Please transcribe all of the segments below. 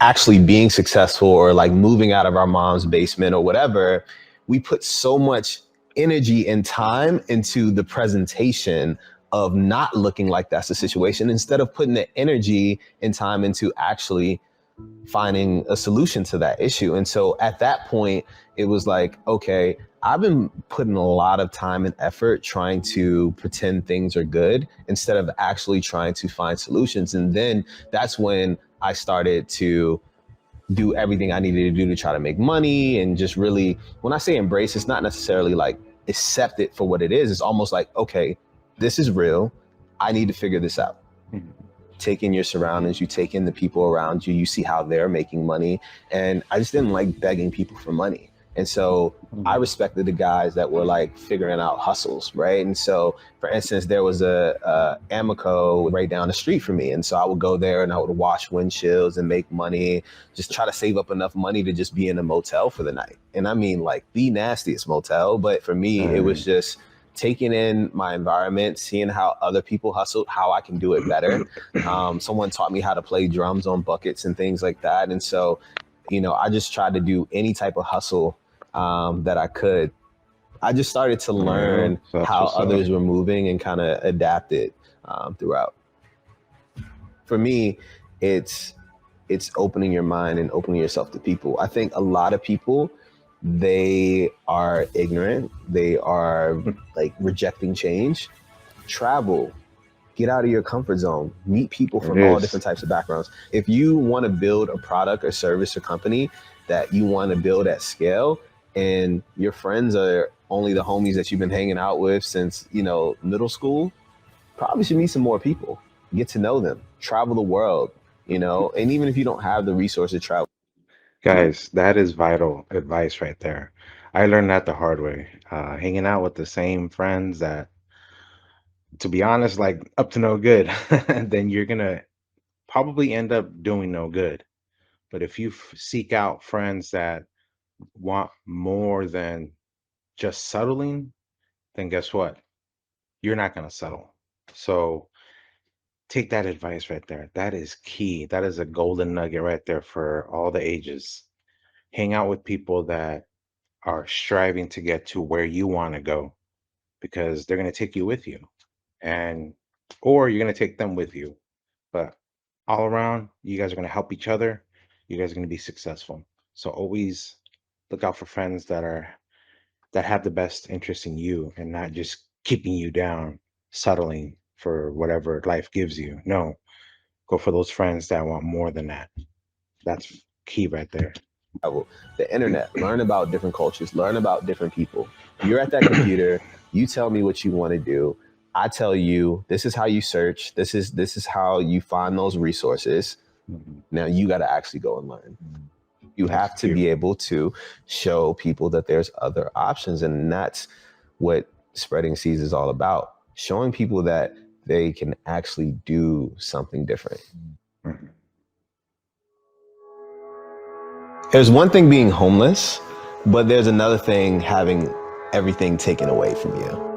actually being successful or like moving out of our mom's basement or whatever, we put so much energy and time into the presentation of not looking like that's the situation instead of putting the energy and time into actually finding a solution to that issue. And so at that point, it was like, okay, I've been putting a lot of time and effort trying to pretend things are good instead of actually trying to find solutions. And then that's when I started to do everything I needed to do to try to make money and just really, when I say embrace, it's not necessarily like accept it for what it is. It's almost like, okay, this is real. I need to figure this out. Take in your surroundings, you take in the people around you, you see how they're making money. And I just didn't like begging people for money. And so I respected the guys that were like figuring out hustles, right? And so, for instance, there was a Amoco right down the street from me. And so I would go there and I would wash windshields and make money, just try to save up enough money to just be in a motel for the night. And I mean like the nastiest motel, but for me, it was just taking in my environment, seeing how other people hustled, how I can do it better. Someone taught me how to play drums on buckets and things like that. And so, you know, I just tried to do any type of hustle that I could. I just started to learn how others were moving and kind of adapt it throughout. For me, it's opening your mind and opening yourself to people. I think a lot of people, they are ignorant. They are like rejecting change. Travel, get out of your comfort zone, meet people from all different types of backgrounds. If you want to build a product or service or company that you want to build at scale, and your friends are only the homies that you've been hanging out with since, you know, middle school, probably should meet some more people, get to know them, travel the world, you know, and even if you don't have the resources to travel. Guys, that is vital advice right there. I learned that the hard way. Hanging out with the same friends that, to be honest, like up to no good, then you're gonna probably end up doing no good. But if you seek out friends that want more than just settling, then guess what? You're not gonna settle. So take that advice right there. That is key. That is a golden nugget right there for all the ages. Hang out with people that are striving to get to where you want to go because they're going to take you with you, and or you're going to take them with you, but all around you guys are going to help each other. You guys are going to be successful. So always look out for friends that have the best interest in you and not just keeping you down, settling for whatever life gives you. No, go for those friends that want more than that. That's key right there. The internet, learn about different cultures, learn about different people. You're at that computer, you tell me what you want to do. I tell you, this is how you search. This is how you find those resources. Now you got to actually go and learn. You have to be able to show people that there's other options. And that's what spreading seeds is all about. Showing people that they can actually do something different. There's one thing being homeless, but there's another thing having everything taken away from you.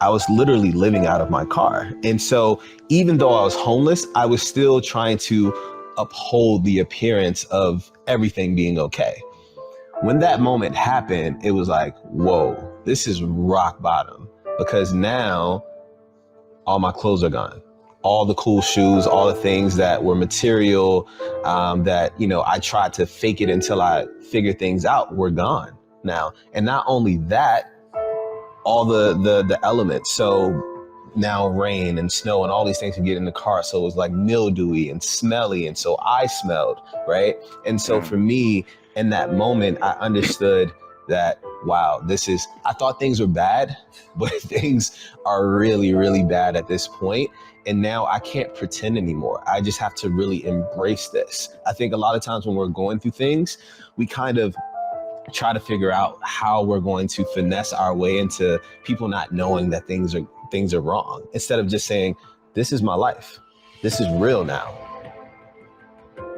I was literally living out of my car. And so even though I was homeless, I was still trying to uphold the appearance of everything being okay. When that moment happened, it was like, whoa, this is rock bottom, because now all my clothes are gone. All the cool shoes, all the things that were material, that, you know, I tried to fake it until I figured things out, were gone now. And not only that, all the elements. So now rain and snow and all these things can get in the car. So it was like mildewy and smelly. And so I smelled, right? And so for me, in that moment, I understood that, wow, I thought things were bad, but things are really, really bad at this point. And now I can't pretend anymore. I just have to really embrace this. I think a lot of times when we're going through things, we kind of try to figure out how we're going to finesse our way into people not knowing that things are wrong, instead of just saying, this is my life. This is real now.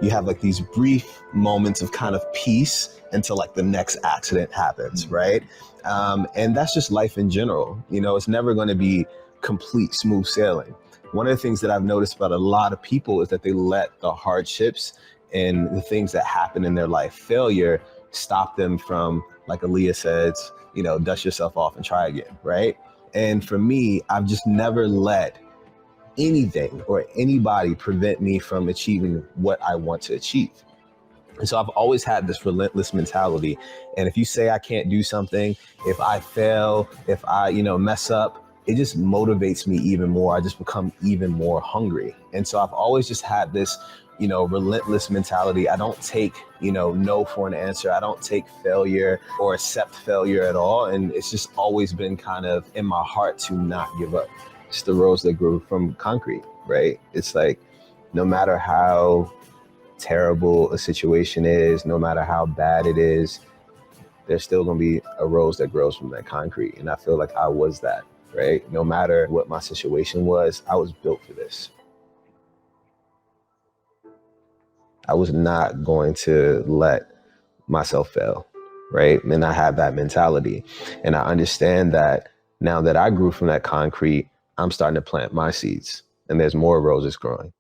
You have like these brief moments of kind of peace until like the next accident happens, right? And that's just life in general. You know, it's never going to be complete smooth sailing. One of the things that I've noticed about a lot of people is that they let the hardships and the things that happen in their life, failure, stop them from, like Aaliyah says, dust yourself off and try again, right? And for me, I've just never let anything or anybody prevent me from achieving what I want to achieve. And so I've always had this relentless mentality. And if you say I can't do something, if I fail, if I, mess up, it just motivates me even more. I just become even more hungry. And so I've always just had this, relentless mentality. I don't take, no for an answer. I don't take failure or accept failure at all. And it's just always been kind of in my heart to not give up. It's the rose that grew from concrete, right? It's like, no matter how terrible a situation is, no matter how bad it is, there's still gonna be a rose that grows from that concrete. And I feel like I was that, right? No matter what my situation was, I was built for this. I was not going to let myself fail, right? And I have that mentality. And I understand that now that I grew from that concrete, I'm starting to plant my seeds and there's more roses growing.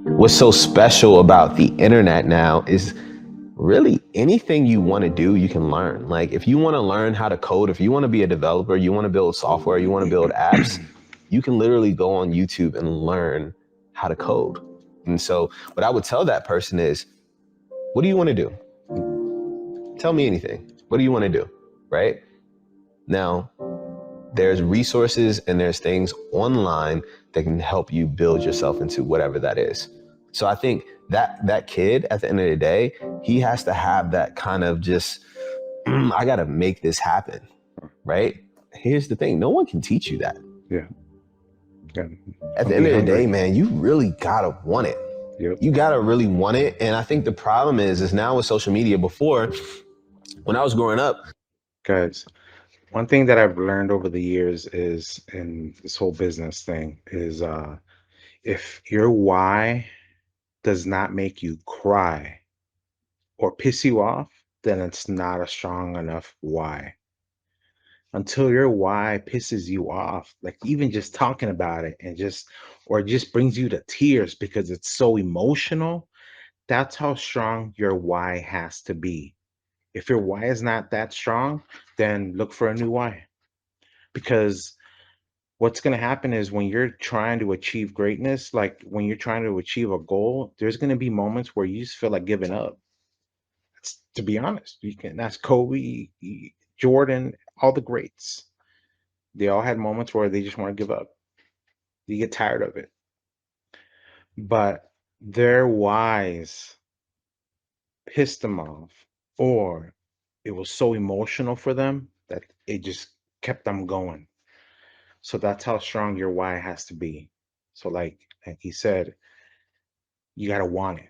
What's so special about the internet now is really anything you want to do, you can learn. Like if you want to learn how to code, if you want to be a developer, you want to build software, you want to build apps, you can literally go on YouTube and learn how to code. And so what I would tell that person is, what do you want to do? Tell me anything. What do you want to do? Right? Now, there's resources and there's things online that can help you build yourself into whatever that is. So I think that kid at the end of the day, he has to have that kind of just, I got to make this happen, right? Here's the thing. No one can teach you that. Yeah. At the end of the day, man, you really got to want it. Yep. You got to really want it. And I think the problem is now with social media. Before, when I was growing up. Guys, one thing that I've learned over the years is in this whole business thing is if your why does not make you cry or piss you off, then it's not a strong enough why. Until your why pisses you off, like even just talking about it and just brings you to tears because it's so emotional, that's how strong your why has to be. If your why is not that strong, then look for a new why. Because what's going to happen is when you're trying to achieve greatness, like when you're trying to achieve a goal, there's going to be moments where you just feel like giving up. To be honest, you can ask Kobe, Jordan, all the greats. They all had moments where they just want to give up. You get tired of it. But their whys pissed them off, or it was so emotional for them that it just kept them going. So that's how strong your why has to be. So like he said, you got to want it,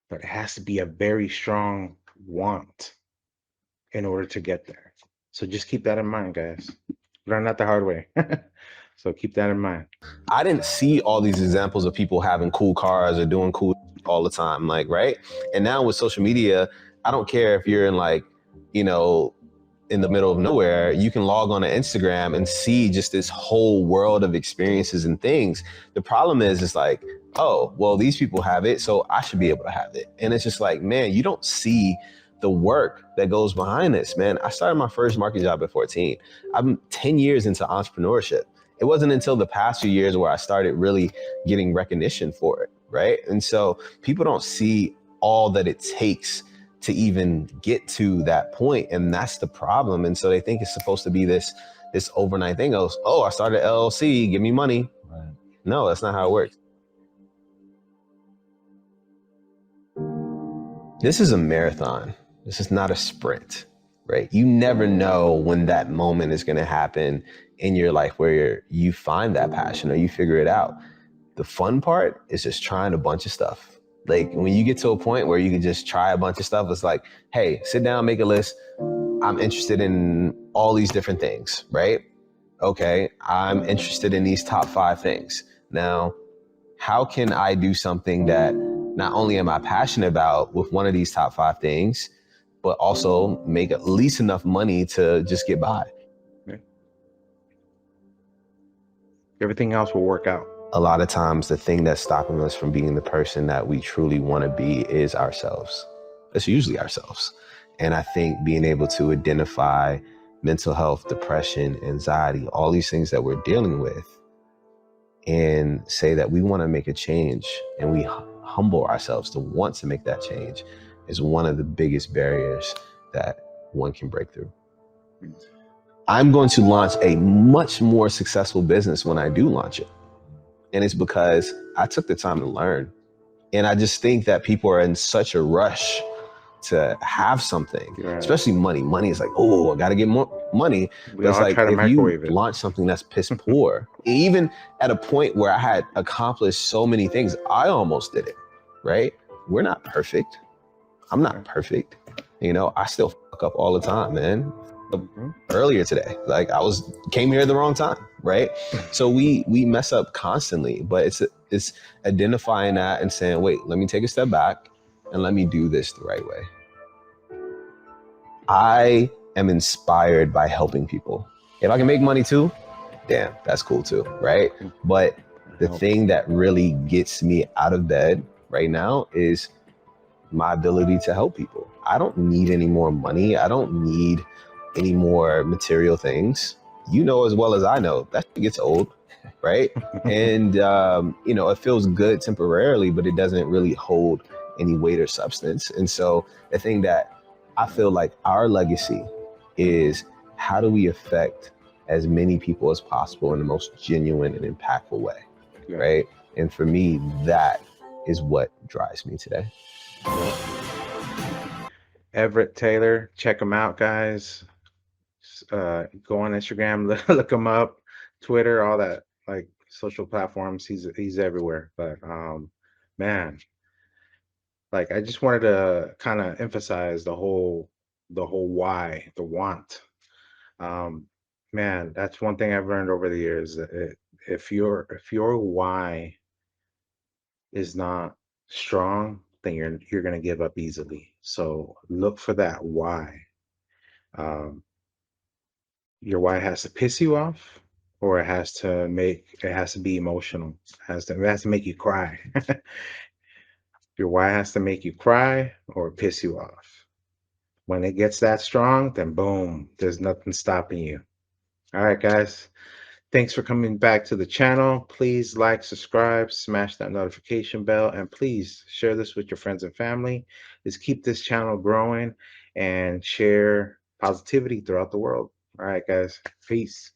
but it has to be a very strong want in order to get there. So just keep that in mind, guys. Learn that the hard way. So keep that in mind. I didn't see all these examples of people having cool cars or doing cool all the time, like, right? And now with social media, I don't care if you're in like, in the middle of nowhere, you can log on to Instagram and see just this whole world of experiences and things. The problem is, it's like, oh, well, these people have it, so I should be able to have it. And it's just like, man, you don't see the work that goes behind this, man. I started my first marketing job at 14. I'm 10 years into entrepreneurship. It wasn't until the past few years where I started really getting recognition for it, right? And so people don't see all that it takes to even get to that point, and that's the problem. And so they think it's supposed to be this overnight thing. Oh, I started an LLC, give me money. Right. No, that's not how it works. This is a marathon. This is not a sprint, right? You never know when that moment is going to happen in your life where you find that passion or you figure it out. The fun part is just trying a bunch of stuff. Like when you get to a point where you can just try a bunch of stuff, it's like, hey, sit down, make a list. I'm interested in all these different things, right? Okay, I'm interested in these top 5 things. Now, how can I do something that not only am I passionate about with one of these top 5 things, but also make at least enough money to just get by. Yeah. Everything else will work out. A lot of times, the thing that's stopping us from being the person that we truly want to be is ourselves. It's usually ourselves. And I think being able to identify mental health, depression, anxiety, all these things that we're dealing with, and say that we want to make a change and we humble ourselves to want to make that change is one of the biggest barriers that one can break through. I'm going to launch a much more successful business when I do launch it. And it's because I took the time to learn. And I just think that people are in such a rush to have something, Right. especially money. Money is like, oh, I got to get more money. We But it's all like, try to if you microwave it. launch something that's piss poor, even at a point where I had accomplished so many things, I almost did it, right? We're not perfect. I'm not perfect. You know, I still fuck up all the time, man. Earlier today, like came here at the wrong time, right? So we mess up constantly, but it's identifying that and saying, wait, let me take a step back and let me do this the right way. I am inspired by helping people. If I can make money too, damn, that's cool too, right? But the thing that really gets me out of bed right now is my ability to help people. I don't need any more money. I don't need any more material things. You know as well as I know that gets old, right? And you know, it feels good temporarily, but it doesn't really hold any weight or substance. And so the thing that I feel like our legacy is, how do we affect as many people as possible in the most genuine and impactful way, right? And for me, that is what drives me today. Everette Taylor, check him out, guys. Go on Instagram, look him up, Twitter, all that, like social platforms. He's everywhere. But man, like I just wanted to kind of emphasize the whole why, the want. Um, man, that's one thing I've learned over the years. If your why is not strong, then you're gonna give up easily. So look for that why. Um, your why has to piss you off, or it has to be emotional. It has to make you cry. Your why has to make you cry or piss you off. When it gets that strong, then boom, there's nothing stopping you. All right, guys. Thanks for coming back to the channel. Please like, subscribe, smash that notification bell, and please share this with your friends and family. Let's keep this channel growing and share positivity throughout the world. All right, guys. Peace.